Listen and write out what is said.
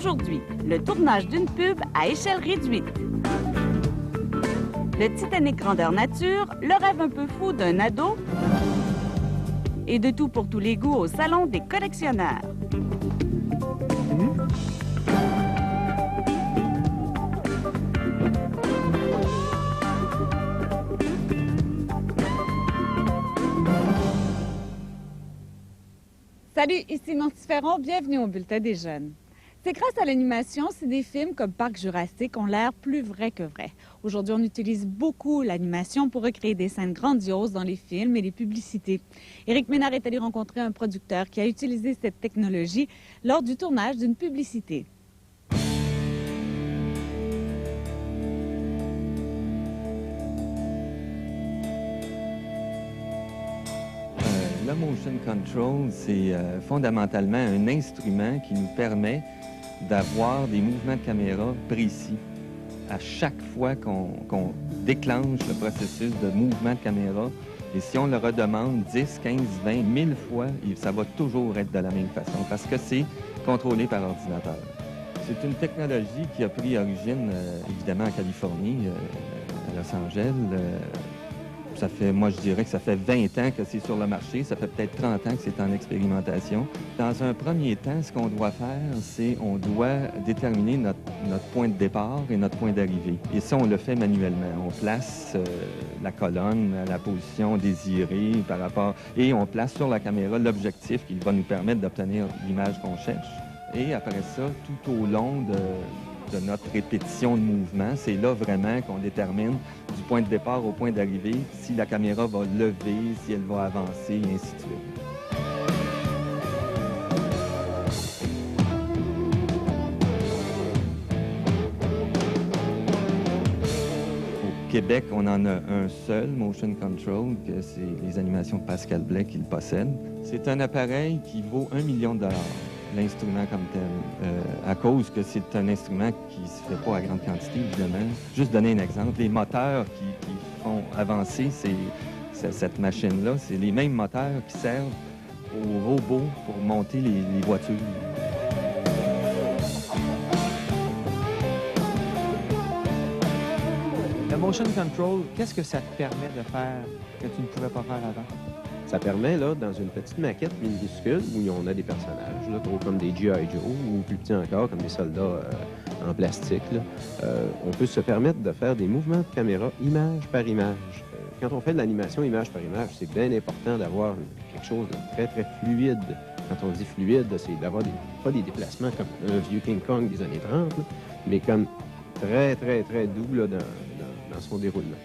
Aujourd'hui, le tournage d'une pub à échelle réduite. Le Titanic grandeur nature, le rêve un peu fou d'un ado et de tout pour tous les goûts au salon des collectionneurs. Salut, ici Nancy Ferron, bienvenue au Bulletin des jeunes. C'est grâce à l'animation si des films comme Parc Jurassique ont l'air plus vrais que vrais. Aujourd'hui, on utilise beaucoup l'animation pour recréer des scènes grandioses dans les films et les publicités. Éric Ménard est allé rencontrer un producteur qui a utilisé cette technologie lors du tournage d'une publicité. Le motion control, c'est fondamentalement un instrument qui nous permet d'avoir des mouvements de caméra précis. À chaque fois qu'on déclenche le processus de mouvement de caméra, et si on le redemande 10, 15, 20, 1000 fois, ça va toujours être de la même façon parce que c'est contrôlé par ordinateur. C'est une technologie qui a pris origine, évidemment, en Californie, à Los Angeles. Ça fait, moi, je dirais que ça fait 20 ans que c'est sur le marché. Ça fait peut-être 30 ans que c'est en expérimentation. Dans un premier temps, ce qu'on doit faire, c'est on doit déterminer notre point de départ et notre point d'arrivée. Et ça, on le fait manuellement. On place la colonne à la position désirée par rapport... Et on place sur la caméra l'objectif qui va nous permettre d'obtenir l'image qu'on cherche. Et après ça, tout au long de notre répétition de mouvement, c'est là vraiment qu'on détermine du point de départ au point d'arrivée si la caméra va lever, si elle va avancer, et ainsi de suite. Au Québec, on en a un seul, Motion Control, que c'est les animations de Pascal Blais qui le possèdent. C'est un appareil qui vaut 1 million de dollars. L'instrument comme tel, à cause que c'est un instrument qui ne se fait pas à grande quantité, évidemment. Juste donner un exemple, les moteurs qui font avancer cette machine-là, c'est les mêmes moteurs qui servent aux robots pour monter les voitures. Le motion control, qu'est-ce que ça te permet de faire que tu ne pouvais pas faire avant? Ça permet, là, dans une petite maquette minuscule, où on a des personnages, là, gros comme des G.I. Joe, ou plus petits encore, comme des soldats en plastique, là, on peut se permettre de faire des mouvements de caméra image par image. Quand on fait de l'animation image par image, c'est bien important d'avoir quelque chose de très, très fluide. Quand on dit fluide, c'est d'avoir pas des déplacements comme un vieux King Kong des années 30, là, mais comme très, très, très doux là, dans son déroulement.